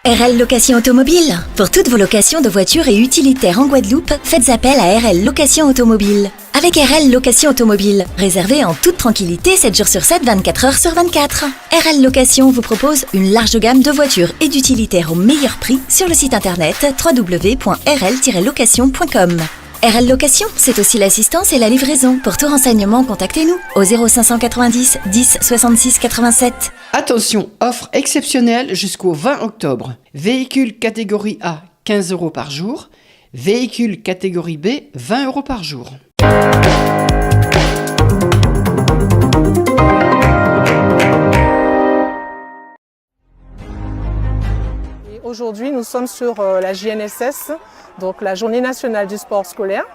RL Location Automobile. Pour toutes vos locations de voitures et utilitaires en Guadeloupe, faites appel à RL Location Automobile. Avec RL Location Automobile, réservez en toute tranquillité 7 jours sur 7, 24 heures sur 24. RL Location vous propose une large gamme de voitures et d'utilitaires au meilleur prix sur le site internet www.rl-location.com. RL Location, c'est aussi l'assistance et la livraison. Pour tout renseignement, contactez-nous au 0590 10 66 87. Attention, offre exceptionnelle jusqu'au 20 octobre. Véhicule catégorie A, 15 € par jour. Véhicule catégorie B, 20 € par jour. Aujourd'hui, nous sommes sur la JNSS, donc la Journée nationale du sport scolaire,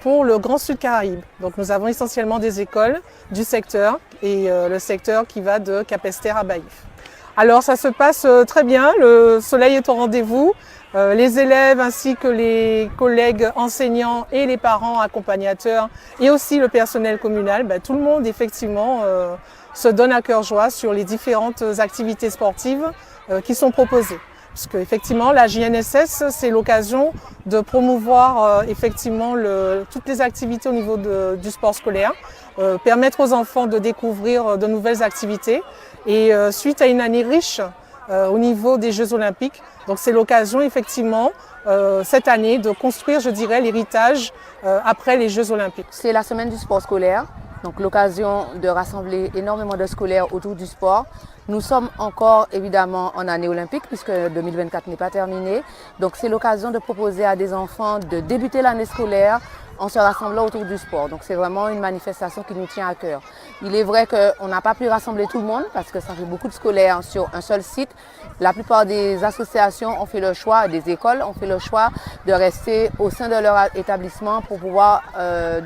pour le Grand Sud Caraïbe. Donc nous avons essentiellement des écoles du secteur et le secteur qui va de Capesterre à Baïf. Alors ça se passe très bien, le soleil est au rendez-vous. Les élèves ainsi que les collègues enseignants et les parents accompagnateurs et aussi le personnel communal, tout le monde effectivement se donne à cœur joie sur les différentes activités sportives qui sont proposées. Parce qu'effectivement, la JNSS, c'est l'occasion de promouvoir effectivement toutes les activités au niveau du sport scolaire, permettre aux enfants de découvrir de nouvelles activités. Et suite à une année riche au niveau des Jeux Olympiques, donc c'est l'occasion effectivement cette année de construire, je dirais, l'héritage après les Jeux Olympiques. C'est la semaine du sport scolaire, donc l'occasion de rassembler énormément de scolaires autour du sport. Nous sommes encore évidemment en année olympique puisque 2024 n'est pas terminé. Donc c'est l'occasion de proposer à des enfants de débuter l'année scolaire en se rassemblant autour du sport. Donc c'est vraiment une manifestation qui nous tient à cœur. Il est vrai qu'on n'a pas pu rassembler tout le monde parce que ça fait beaucoup de scolaires sur un seul site. La plupart des associations ont fait le choix, des écoles ont fait le choix de rester au sein de leur établissement pour pouvoir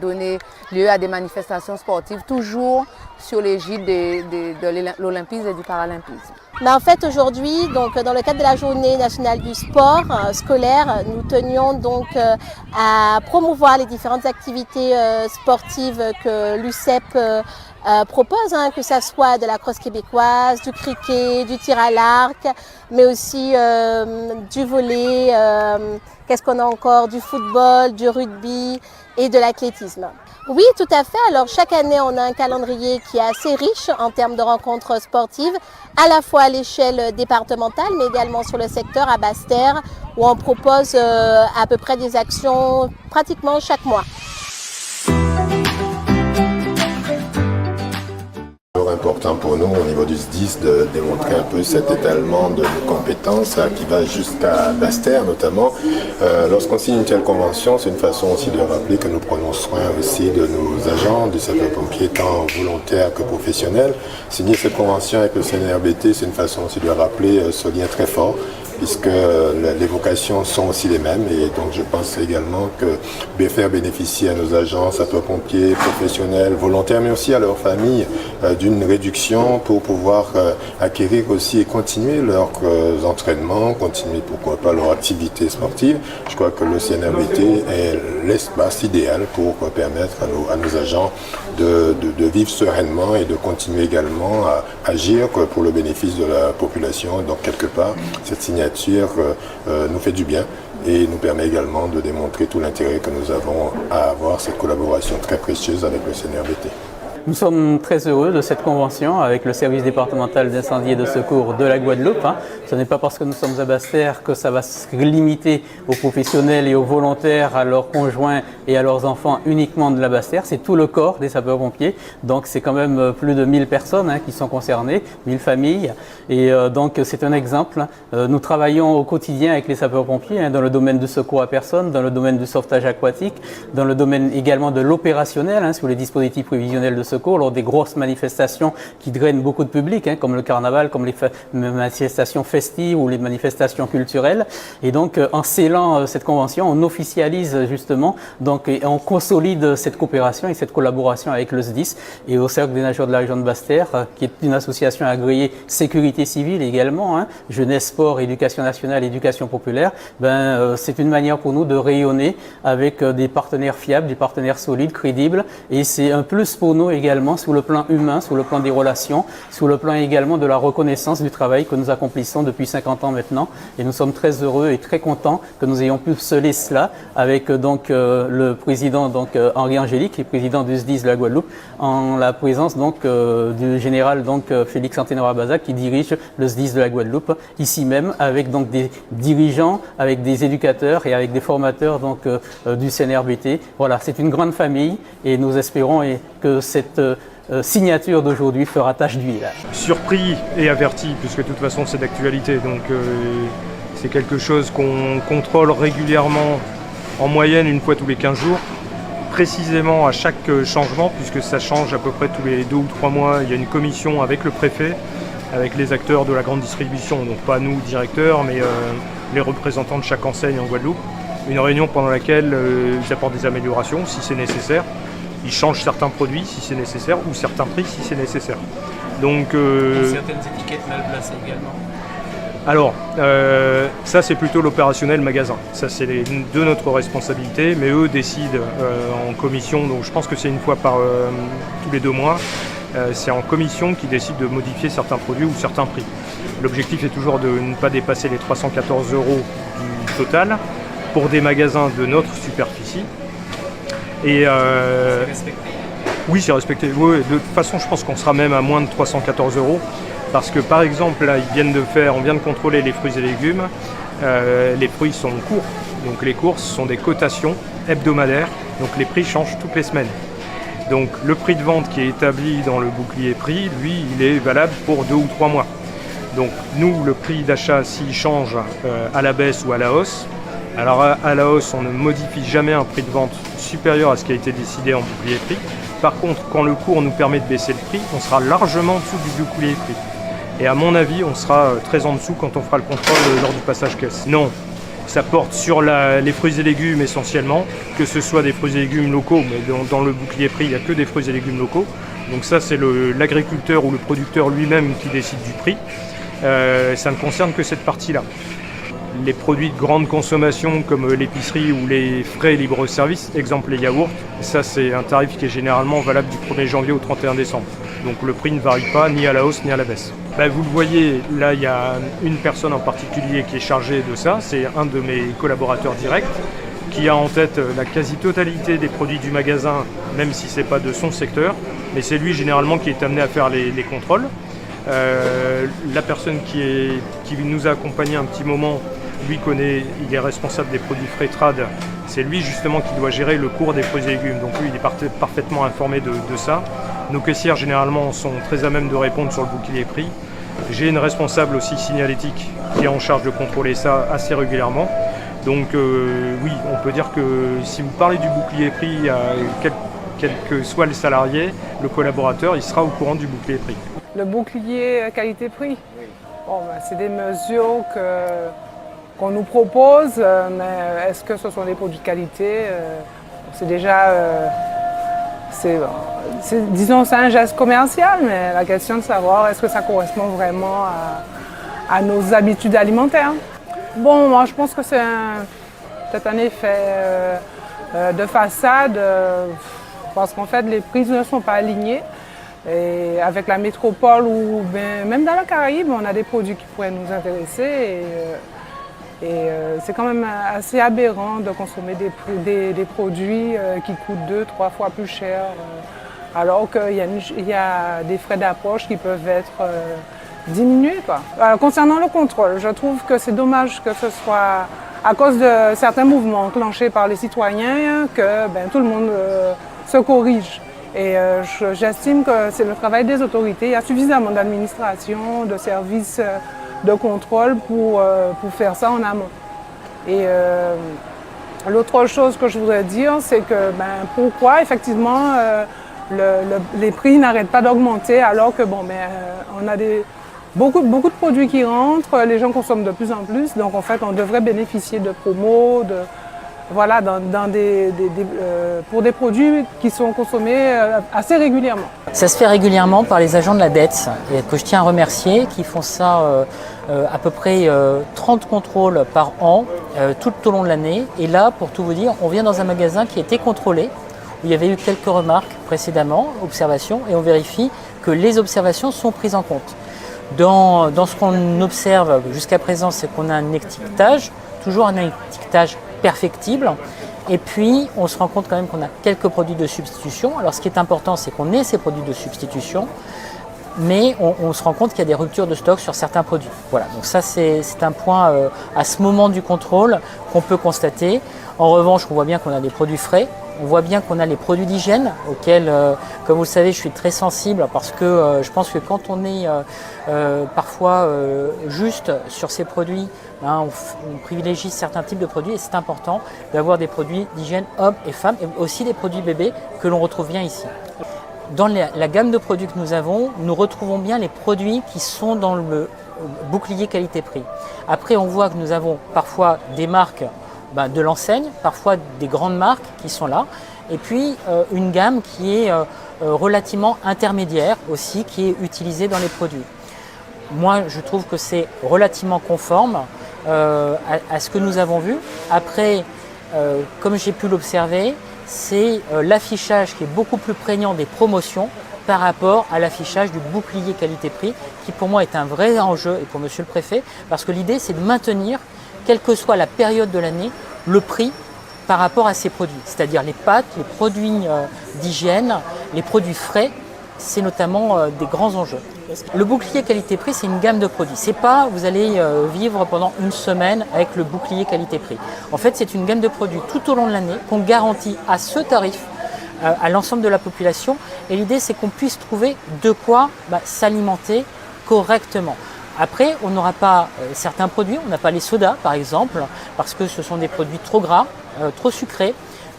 donner lieu à des manifestations sportives, toujours sur l'égide de l'olympisme et du paralympisme. En fait, aujourd'hui, donc dans le cadre de la Journée nationale du sport scolaire, nous tenions donc à promouvoir les différentes activités sportives que l'UCEP propose, que ce soit de la crosse québécoise, du cricket, du tir à l'arc, mais aussi du volley, qu'est-ce qu'on a encore, du football, du rugby et de l'athlétisme. Oui, tout à fait. Alors chaque année, on a un calendrier qui est assez riche en termes de rencontres sportives, à la fois à l'échelle départementale, mais également sur le secteur à Basse-Terre, où on propose à peu près des actions pratiquement chaque mois. Important pour nous au niveau du SDIS de démontrer un peu cet étalement de compétences qui va jusqu'à Basse-Terre notamment. Lorsqu'on signe une telle convention, c'est une façon aussi de rappeler que nous prenons soin aussi de nos agents du sapeur-pompier, tant volontaires que professionnels. Signer cette convention avec le CNRBT, c'est une façon aussi de rappeler ce lien très fort, puisque les vocations sont aussi les mêmes, et donc je pense également que faire bénéficier à nos agents, sapeurs-pompiers, professionnels, volontaires, mais aussi à leurs familles, d'une réduction pour pouvoir acquérir aussi et continuer leurs entraînements, continuer pourquoi pas leur activité sportive. Je crois que le CNRBT est l'espace idéal pour permettre à nos agents de vivre sereinement et de continuer également à agir pour le bénéfice de la population. Donc quelque part, cette signature nous fait du bien et nous permet également de démontrer tout l'intérêt que nous avons à avoir cette collaboration très précieuse avec le CNRBT. Nous sommes très heureux de cette convention avec le service départemental d'incendie et de secours de la Guadeloupe. Ce n'est pas parce que nous sommes à Basse-Terre que ça va se limiter aux professionnels et aux volontaires, à leurs conjoints et à leurs enfants uniquement de la Basse-Terre. C'est tout le corps des sapeurs-pompiers. Donc c'est quand même plus de 1000 personnes qui sont concernées, 1000 familles. Et donc c'est un exemple. Nous travaillons au quotidien avec les sapeurs-pompiers dans le domaine du secours à personne, dans le domaine du sauvetage aquatique, dans le domaine également de l'opérationnel, sur les dispositifs prévisionnels de secours, lors des grosses manifestations qui drainent beaucoup de public, comme le carnaval, comme les manifestations festives ou les manifestations culturelles. Et donc, en scellant cette convention, on officialise justement, donc, et on consolide cette coopération et cette collaboration avec le SDIS et au Cercle des nageurs de la région de Basse-Terre, qui est une association agréée sécurité civile également, jeunesse, sport, éducation nationale, éducation populaire. C'est une manière pour nous de rayonner avec des partenaires fiables, des partenaires solides, crédibles, et c'est un plus pour nous également également sur le plan humain, sur le plan des relations, sur le plan également de la reconnaissance du travail que nous accomplissons depuis 50 ans maintenant. Et nous sommes très heureux et très contents que nous ayons pu sceller cela avec le président Henri Angélique, qui est président du SDIS de la Guadeloupe, en la présence du général Félix Anténor-Abaza, qui dirige le SDIS de la Guadeloupe, ici même, avec des dirigeants, avec des éducateurs et avec des formateurs du CNRBT. Voilà, c'est une grande famille et nous espérons que cette signature d'aujourd'hui fera tache d'huile. Surpris et averti, puisque de toute façon c'est d'actualité, donc c'est quelque chose qu'on contrôle régulièrement, en moyenne une fois tous les 15 jours, précisément à chaque changement, puisque ça change à peu près tous les 2 ou 3 mois. Il y a une commission avec le préfet, avec les acteurs de la grande distribution, donc pas nous directeurs, mais les représentants de chaque enseigne en Guadeloupe. Une réunion pendant laquelle ils apportent des améliorations si c'est nécessaire. Ils changent certains produits si c'est nécessaire ou certains prix si c'est nécessaire. Donc, certaines étiquettes mal placées également. Alors, ça c'est plutôt l'opérationnel magasin. Ça c'est de notre responsabilité, mais eux décident en commission, donc je pense que c'est une fois tous les 2 mois. C'est en commission qu'ils décident de modifier certains produits ou certains prix. L'objectif est toujours de ne pas dépasser les 314 € du total pour des magasins de notre superficie. Et c'est respecté. Oui, c'est respecté. Oui, de toute façon, je pense qu'on sera même à moins de 314 €. Parce que par exemple, là, on vient de contrôler les fruits et légumes. Les fruits sont courts. Donc les courses sont des cotations hebdomadaires. Donc les prix changent toutes les semaines. Donc le prix de vente qui est établi dans le bouclier prix, lui, il est valable pour 2 ou 3 mois. Donc nous, le prix d'achat, s'il change à la baisse ou à la hausse, alors à la hausse, on ne modifie jamais un prix de vente supérieur à ce qui a été décidé en bouclier prix. Par contre, quand le cours nous permet de baisser le prix, on sera largement en dessous du bouclier prix. Et à mon avis, on sera très en dessous quand on fera le contrôle lors du passage caisse. Non, ça porte sur les fruits et légumes essentiellement, que ce soit des fruits et légumes locaux, mais dans le bouclier prix, il n'y a que des fruits et légumes locaux. Donc ça, c'est l'agriculteur ou le producteur lui-même qui décide du prix. Ça ne concerne que cette partie-là. Les produits de grande consommation comme l'épicerie ou les frais libre-service, exemple les yaourts, ça c'est un tarif qui est généralement valable du 1er janvier au 31 décembre. Donc le prix ne varie pas ni à la hausse ni à la baisse. Vous le voyez, là il y a une personne en particulier qui est chargée de ça, c'est un de mes collaborateurs directs qui a en tête la quasi-totalité des produits du magasin, même si ce n'est pas de son secteur, mais c'est lui généralement qui est amené à faire les contrôles. La personne qui nous a accompagnés un petit moment, lui il est responsable des produits frais trad, c'est lui justement qui doit gérer le cours des fruits et légumes, donc lui il est parfaitement informé de ça. Nos caissières généralement sont très à même de répondre sur le bouclier prix. J'ai une responsable aussi signalétique qui est en charge de contrôler ça assez régulièrement. Donc oui, on peut dire que si vous parlez du bouclier prix à quel que soit le salarié, le collaborateur, il sera au courant du bouclier prix. Le bouclier qualité-prix, bon, c'est des mesures qu'on nous propose, mais est-ce que ce sont des produits de qualité? C'est déjà, disons, c'est un geste commercial, mais la question de savoir est-ce que ça correspond vraiment à nos habitudes alimentaires. Bon, moi je pense que c'est peut-être un effet de façade, parce qu'en fait les prix ne sont pas alignés. Et avec la métropole ou même dans la Caraïbe, on a des produits qui pourraient nous intéresser. Et c'est quand même assez aberrant de consommer des produits qui coûtent 2-3 fois plus cher, alors qu'il y a des frais d'approche qui peuvent être diminués, quoi. Concernant le contrôle, je trouve que c'est dommage que ce soit à cause de certains mouvements enclenchés par les citoyens que tout le monde se corrige. Et j'estime que c'est le travail des autorités. Il y a suffisamment d'administration, de services de contrôle pour faire ça en amont. Et l'autre chose que je voudrais dire, c'est que pourquoi effectivement les prix n'arrêtent pas d'augmenter alors que on a beaucoup de produits qui rentrent, les gens consomment de plus en plus, donc en fait on devrait bénéficier de promos, voilà, pour des produits qui sont consommés assez régulièrement. Ça se fait régulièrement par les agents de la DETS, et que je tiens à remercier, qui font ça à peu près 30 contrôles par an, tout au long de l'année. Et là, pour tout vous dire, on vient dans un magasin qui a été contrôlé. où il y avait eu quelques remarques précédemment, observations, et on vérifie que les observations sont prises en compte. Dans ce qu'on observe jusqu'à présent, c'est qu'on a un étiquetage, toujours un étiquetage perfectible. Et puis, on se rend compte quand même qu'on a quelques produits de substitution. Alors, ce qui est important, c'est qu'on ait ces produits de substitution, mais on se rend compte qu'il y a des ruptures de stock sur certains produits. Voilà, donc ça, c'est un point à ce moment du contrôle qu'on peut constater. En revanche, on voit bien qu'on a des produits frais. On voit bien qu'on a les produits d'hygiène auxquels, comme vous le savez, je suis très sensible parce que je pense que quand on est parfois juste sur ces produits, on privilégie certains types de produits et c'est important d'avoir des produits d'hygiène hommes et femmes et aussi des produits bébés que l'on retrouve bien ici. Dans la gamme de produits que nous avons, nous retrouvons bien les produits qui sont dans le bouclier qualité-prix. Après, on voit que nous avons parfois des marques de l'enseigne, parfois des grandes marques qui sont là, et puis une gamme qui est relativement intermédiaire aussi, qui est utilisée dans les produits. Moi, je trouve que c'est relativement conforme à ce que nous avons vu. Après, comme j'ai pu l'observer, c'est l'affichage qui est beaucoup plus prégnant des promotions par rapport à l'affichage du bouclier qualité-prix, qui pour moi est un vrai enjeu, et pour Monsieur le Préfet, parce que l'idée c'est de maintenir, quelle que soit la période de l'année, le prix par rapport à ces produits. C'est-à-dire les pâtes, les produits d'hygiène, les produits frais, c'est notamment des grands enjeux. Le bouclier qualité-prix, c'est une gamme de produits. C'est pas vous allez vivre pendant une semaine avec le bouclier qualité-prix. En fait, c'est une gamme de produits tout au long de l'année qu'on garantit à ce tarif à l'ensemble de la population. Et l'idée, c'est qu'on puisse trouver de quoi s'alimenter correctement. Après, on n'aura pas certains produits, on n'a pas les sodas par exemple, parce que ce sont des produits trop gras, trop sucrés,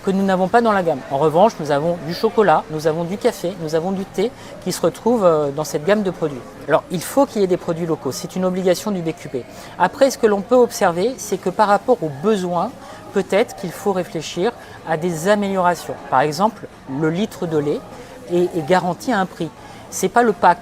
que nous n'avons pas dans la gamme. En revanche, nous avons du chocolat, nous avons du café, nous avons du thé qui se retrouvent dans cette gamme de produits. Alors, il faut qu'il y ait des produits locaux, c'est une obligation du BQP. Après, ce que l'on peut observer, c'est que par rapport aux besoins, peut-être qu'il faut réfléchir à des améliorations. Par exemple, le litre de lait est garanti à un prix. Ce n'est pas le pack.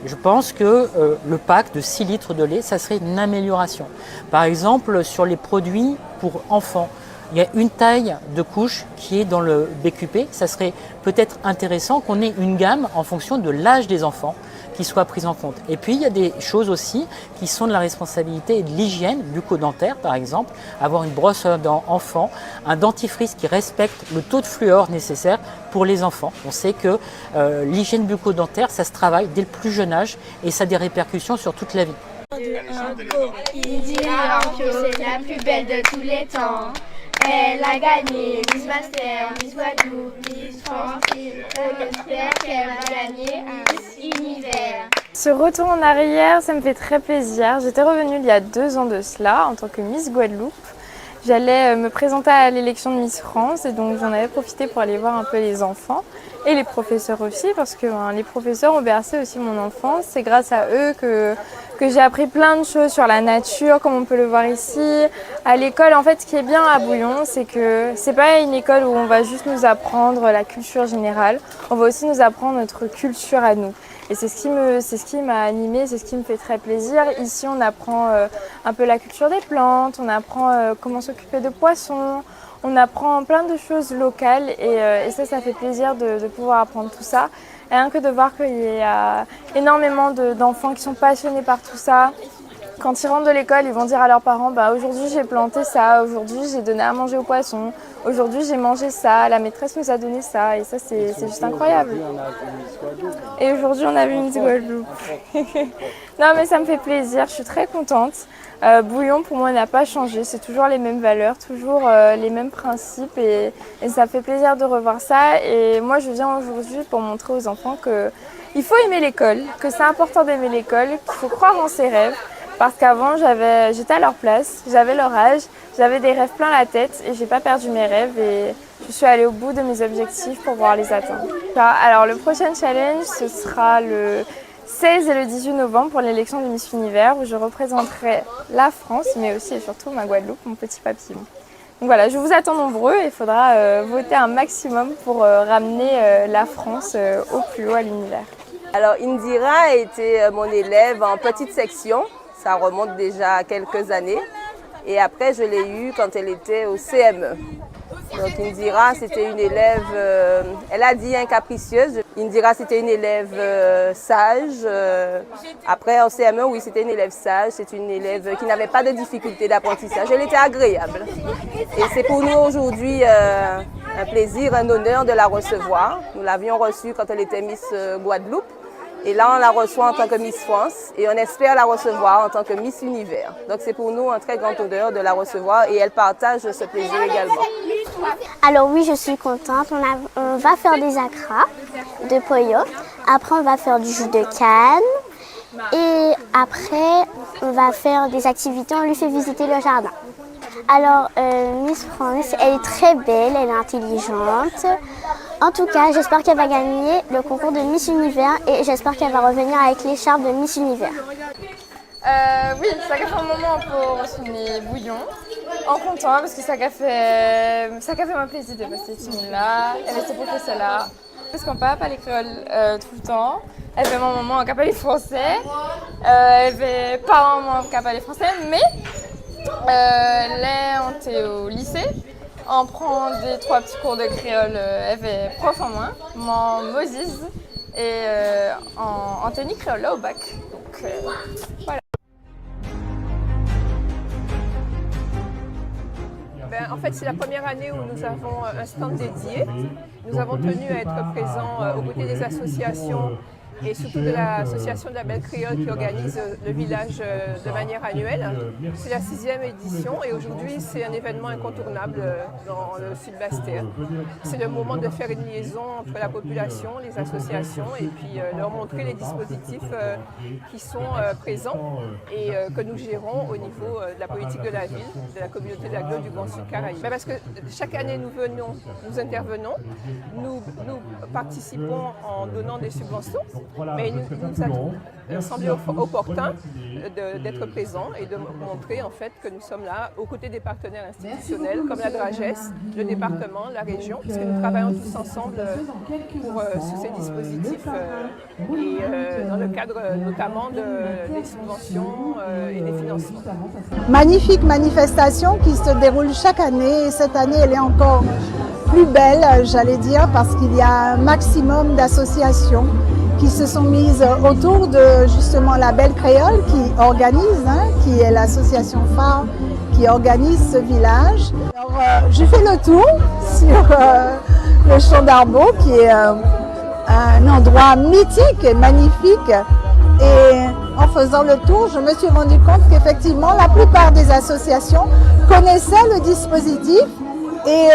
Je pense que le pack de 6 litres de lait, ça serait une amélioration. Par exemple, sur les produits pour enfants, il y a une taille de couche qui est dans le BQP. Ça serait peut-être intéressant qu'on ait une gamme en fonction de l'âge des enfants qui soit prise en compte. Et puis, il y a des choses aussi qui sont de la responsabilité et de l'hygiène bucco-dentaire, par exemple. Avoir une brosse à dents enfant, un dentifrice qui respecte le taux de fluor nécessaire pour les enfants. On sait que l'hygiène bucco-dentaire, ça se travaille dès le plus jeune âge et ça a des répercussions sur toute la vie. Il dira que c'est la plus belle de tous les temps. Elle a gagné Miss Master, Miss Guadeloupe, Miss France. On espère qu'elle va gagner Miss Univers. Ce retour en arrière, ça me fait très plaisir. J'étais revenue il y a 2 ans de cela en tant que Miss Guadeloupe. J'allais me présenter à l'élection de Miss France et donc j'en avais profité pour aller voir un peu les enfants et les professeurs aussi parce que les professeurs ont bercé aussi mon enfance. C'est grâce à eux que j'ai appris plein de choses sur la nature, comme on peut le voir ici. À l'école, en fait, ce qui est bien à Bouillon, c'est que c'est pas une école où on va juste nous apprendre la culture générale, on va aussi nous apprendre notre culture à nous. Et c'est ce qui m'a animée, c'est ce qui me fait très plaisir. Ici, on apprend un peu la culture des plantes, on apprend comment s'occuper de poissons, on apprend plein de choses locales et ça fait plaisir de pouvoir apprendre tout ça. Et rien que de voir qu'il y a énormément d'enfants qui sont passionnés par tout ça. Quand ils rentrent de l'école, ils vont dire à leurs parents aujourd'hui j'ai planté ça, aujourd'hui j'ai donné à manger aux poissons, aujourd'hui j'ai mangé ça, la maîtresse nous a donné ça et ça c'est juste incroyable. Et aujourd'hui on a vu Miss Guadeloupe. Non mais ça me fait plaisir, je suis très contente. Bouillon pour moi n'a pas changé, c'est toujours les mêmes valeurs, toujours les mêmes principes et ça fait plaisir de revoir ça. Et moi je viens aujourd'hui pour montrer aux enfants qu'il faut aimer l'école, que c'est important d'aimer l'école, qu'il faut croire en ses rêves. Parce qu'avant, j'étais à leur place, j'avais leur âge, j'avais des rêves plein la tête et j'ai pas perdu mes rêves et je suis allée au bout de mes objectifs pour pouvoir les atteindre. Alors le prochain challenge, ce sera le 16 et le 18 novembre pour l'élection de Miss Univers où je représenterai la France, mais aussi et surtout ma Guadeloupe, mon petit papillon. Donc voilà, je vous attends nombreux et il faudra voter un maximum pour ramener la France au plus haut à l'univers. Alors Indira a été mon élève en petite section. Ça remonte déjà à quelques années. Et après, je l'ai eue quand elle était au CME. Donc Indira, c'était une élève, elle a dit capricieuse. Indira, c'était une élève sage. Après, en CM1, oui, c'était une élève sage. C'est une élève qui n'avait pas de difficultés d'apprentissage. Elle était agréable. Et c'est pour nous aujourd'hui un plaisir, un honneur de la recevoir. Nous l'avions reçue quand elle était Miss Guadeloupe. Et là, on la reçoit en tant que Miss France et on espère la recevoir en tant que Miss Univers. Donc c'est pour nous un très grand honneur de la recevoir et elle partage ce plaisir également. Alors oui, je suis contente. On va faire des acras de pollo. Après, on va faire du jus de canne. Et après, on va faire des activités. On lui fait visiter le jardin. Alors, Miss France, elle est très belle, elle est intelligente. En tout cas, j'espère qu'elle va gagner le concours de Miss Univers et j'espère qu'elle va revenir avec l'écharpe de Miss Univers. Oui, ça a fait un moment pour sonner bouillon. En content parce que ça a fait mon plaisir de passer cette semaine-là. Elle était professeure-là. Parce qu'on parle pas les créoles tout le temps. Elle fait mon maman qui parle français. Elle fait pas maman qui parle français, mais là, on était au lycée. On prend 3 petits cours de créole. Elle fait prof en moins, mon Moses et en tennis créole là au bac. Donc voilà. En fait, c'est la première année où nous avons un stand dédié. Nous avons tenu à être présents aux côtés des associations et surtout de l'association de la Belle Créole qui organise le village de manière annuelle. C'est la 6e édition et aujourd'hui c'est un événement incontournable dans le sud Basse-Terre. C'est le moment de faire une liaison entre la population, les associations et puis leur montrer les dispositifs qui sont présents et que nous gérons au niveau de la politique de la ville, de la communauté de l'agglo du Grand Sud Caraïbe. Parce que chaque année nous intervenons, nous participons en donnant des subventions. Mais il nous a semblé opportun d'être présents et de montrer en fait que nous sommes là aux côtés des partenaires institutionnels comme la Dragesse, le département, la région, puisque nous travaillons tous ensemble sur ces dispositifs et dans le cadre notamment des subventions et des financements. Magnifique manifestation qui se déroule chaque année et cette année elle est encore plus belle, j'allais dire, parce qu'il y a un maximum d'associations qui se sont mises autour de justement la Belle Créole qui organise, qui est l'association phare qui organise ce village. Alors, j'ai fait le tour sur le Champ d'Arbaud qui est un endroit mythique et magnifique. Et en faisant le tour, je me suis rendu compte qu'effectivement la plupart des associations connaissaient le dispositif et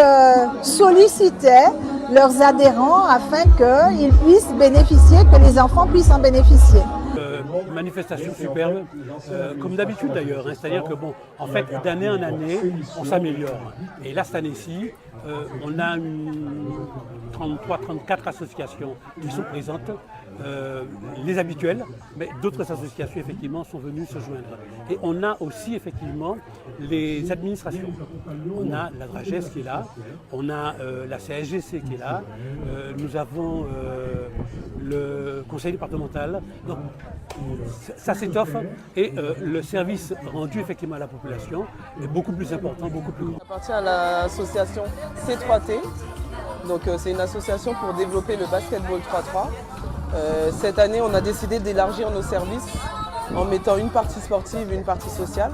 sollicitaient leurs adhérents afin qu'ils puissent bénéficier, que les enfants puissent en bénéficier. Manifestation superbe, comme d'habitude d'ailleurs, c'est-à-dire que en fait, d'année en année, on s'améliore. Et là, cette année-ci, on a 33-34 associations qui sont présentes, les habituelles, mais d'autres associations effectivement sont venues se joindre. Et on a aussi effectivement les administrations. On a la Dragesse qui est là, on a la CSGC qui est là, nous avons le conseil départemental. Donc, ça s'étoffe et le service rendu effectivement à la population est beaucoup plus important, beaucoup plus grand. J'appartiens à l'association C3T, donc c'est une association pour développer le basketball 3-3. Cette année, on a décidé d'élargir nos services en mettant une partie sportive et une partie sociale.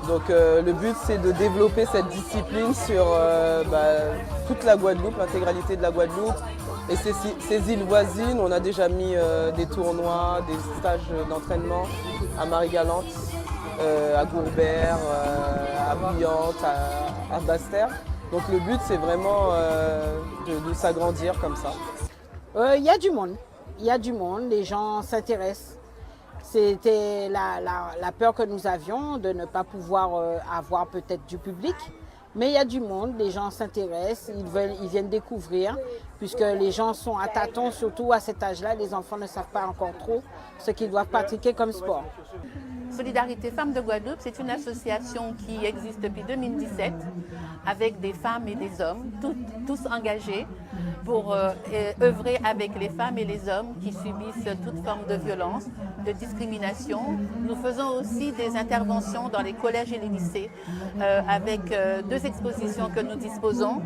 Donc le but, c'est de développer cette discipline sur toute la Guadeloupe, l'intégralité de la Guadeloupe. Et ces îles voisines, on a déjà mis des tournois, des stages d'entraînement à Marie-Galante, à Gourbert, à Bouillante, à Basse-Terre. Donc le but, c'est vraiment de s'agrandir comme ça. Il y a du monde, les gens s'intéressent. C'était la peur que nous avions de ne pas pouvoir avoir peut-être du public. Mais il y a du monde, les gens s'intéressent, ils viennent découvrir, puisque les gens sont à tâtons, surtout à cet âge-là, les enfants ne savent pas encore trop ce qu'ils doivent pratiquer comme sport. Solidarité Femmes de Guadeloupe, c'est une association qui existe depuis 2017 avec des femmes et des hommes, tous engagés pour œuvrer avec les femmes et les hommes qui subissent toute forme de violence de discrimination. Nous faisons aussi des interventions dans les collèges et les lycées avec 2 expositions que nous disposons.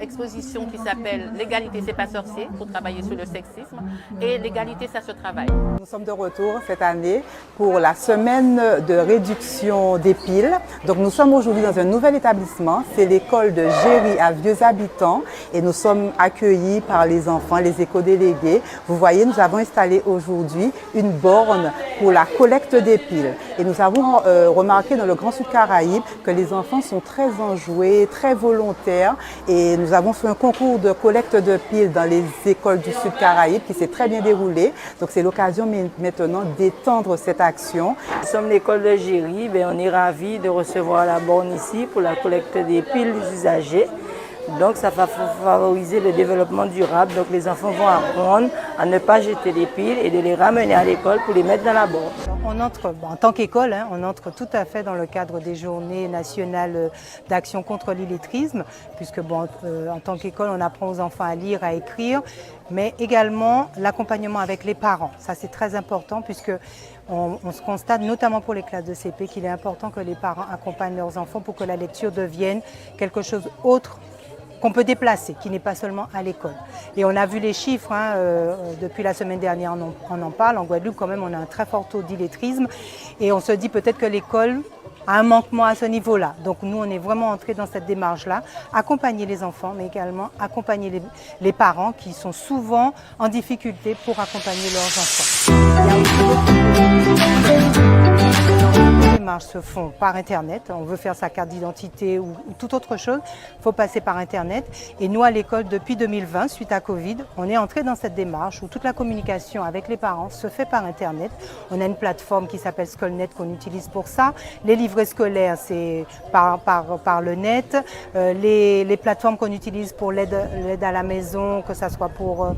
Exposition qui s'appelle « L'égalité, c'est pas sorcier » pour travailler sur le sexisme et « L'égalité, ça se travaille ». Nous sommes de retour cette année pour la semaine de réduction des piles. Donc nous sommes aujourd'hui dans un nouvel établissement, c'est l'école de Géry à Vieux-Habitants et nous sommes accueillis par les enfants, les éco-délégués. Vous voyez, nous avons installé aujourd'hui une borne pour la collecte des piles. Et nous avons remarqué dans le Grand Sud Caraïbe que les enfants sont très enjoués, très volontaires. Et nous avons fait un concours de collecte de piles dans les écoles du Sud Caraïbe qui s'est très bien déroulé. Donc c'est l'occasion maintenant d'étendre cette action. Nous sommes l'école de Géry, on est ravis de recevoir la borne ici pour la collecte des piles usagées. Donc ça va favoriser le développement durable. Donc les enfants vont apprendre à ne pas jeter les piles et de les ramener à l'école pour les mettre dans la borne. On entre, en tant qu'école, on entre tout à fait dans le cadre des journées nationales d'action contre l'illettrisme, puisque en tant qu'école, on apprend aux enfants à lire, à écrire, mais également l'accompagnement avec les parents. Ça, c'est très important, puisque on se constate, notamment pour les classes de CP, qu'il est important que les parents accompagnent leurs enfants pour que la lecture devienne quelque chose d'autre qu'on peut déplacer, qui n'est pas seulement à l'école. Et on a vu les chiffres, depuis la semaine dernière, on en parle. En Guadeloupe, quand même, on a un très fort taux d'illettrisme. Et on se dit peut-être que l'école a un manquement à ce niveau-là. Donc nous, on est vraiment entrés dans cette démarche-là, accompagner les enfants, mais également accompagner les parents qui sont souvent en difficulté pour accompagner leurs enfants. Les démarches se font par Internet. On veut faire sa carte d'identité ou toute autre chose, il faut passer par Internet. Et nous, à l'école, depuis 2020, suite à Covid, on est entré dans cette démarche où toute la communication avec les parents se fait par Internet. On a une plateforme qui s'appelle Skolnet qu'on utilise pour ça. Les livrets scolaires, c'est par le net. Les plateformes qu'on utilise pour l'aide à la maison, que ce soit pour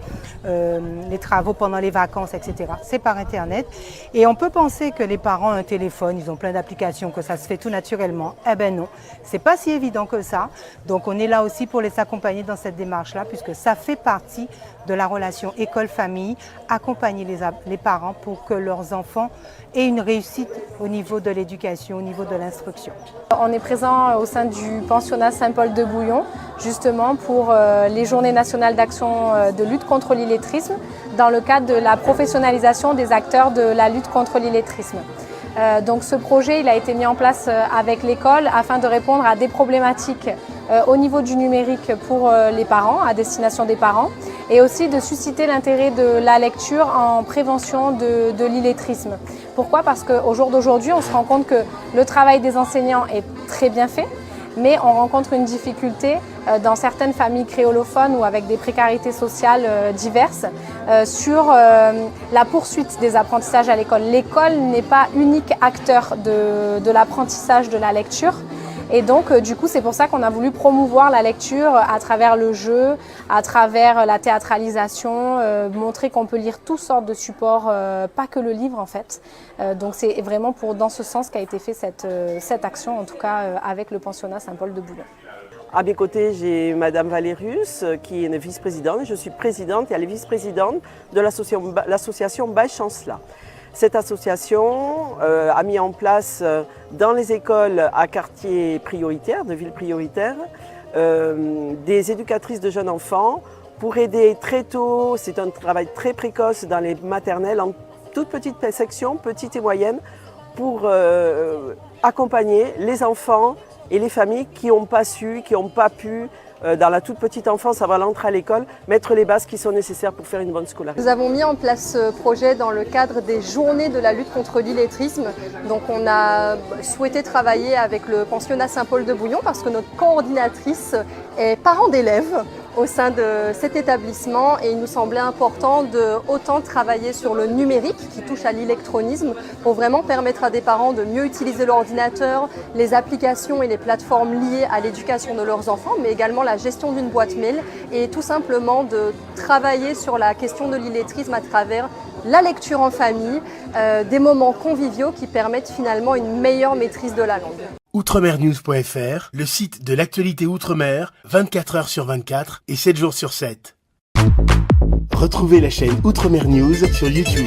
les travaux pendant les vacances, etc., c'est par Internet. Et on peut penser que les parents ont un téléphone, ils ont plein d'applications, que ça se fait tout naturellement. Eh ben non, c'est pas si évident que ça. Donc on est là aussi pour les accompagner dans cette démarche-là, puisque ça fait partie de la relation école-famille, accompagner les parents pour que leurs enfants aient une réussite au niveau de l'éducation, au niveau de l'instruction. On est présent au sein du pensionnat Saint-Paul-de-Bouillon, justement pour les journées nationales d'action de lutte contre l'illettrisme, dans le cadre de la professionnalisation des acteurs de la lutte contre l'illettrisme. Donc ce projet il a été mis en place avec l'école afin de répondre à des problématiques au niveau du numérique pour les parents, à destination des parents, et aussi de susciter l'intérêt de la lecture en prévention de l'illettrisme. Pourquoi ? Parce qu'au jour d'aujourd'hui, on se rend compte que le travail des enseignants est très bien fait, mais on rencontre une difficulté dans certaines familles créolophones ou avec des précarités sociales diverses sur la poursuite des apprentissages à l'école. L'école n'est pas unique acteur de l'apprentissage de la lecture. Et donc, du coup, c'est pour ça qu'on a voulu promouvoir la lecture à travers le jeu, à travers la théâtralisation, montrer qu'on peut lire toutes sortes de supports, pas que le livre en fait. Donc c'est vraiment dans ce sens qu'a été fait cette action, en tout cas avec le pensionnat Saint-Paul-de-Bouillon. À mes côtés, j'ai Madame Valérius, qui est une vice-présidente, et je suis présidente et elle est vice-présidente de l'association Bail Chancelat. Cette association a mis en place dans les écoles à quartier prioritaire, de villes prioritaires, des éducatrices de jeunes enfants pour aider très tôt, c'est un travail très précoce dans les maternelles, en toute petite section, petite et moyenne, pour accompagner les enfants et les familles qui n'ont pas su, qui n'ont pas pu, dans la toute petite enfance, avant l'entrée à l'école, mettre les bases qui sont nécessaires pour faire une bonne scolarité. Nous avons mis en place ce projet dans le cadre des journées de la lutte contre l'illettrisme. Donc on a souhaité travailler avec le pensionnat Saint-Paul-de-Bouillon parce que notre coordinatrice est parent d'élèves au sein de cet établissement et il nous semblait important de autant travailler sur le numérique qui touche à l'électronisme pour vraiment permettre à des parents de mieux utiliser l'ordinateur, les applications et les plateformes liées à l'éducation de leurs enfants, mais également la gestion d'une boîte mail et tout simplement de travailler sur la question de l'illettrisme à travers la lecture en famille, des moments conviviaux qui permettent finalement une meilleure maîtrise de la langue. Outremernews.fr, le site de l'actualité Outre-mer, 24 heures sur 24 et 7 jours sur 7. Retrouvez la chaîne Outremer News sur YouTube.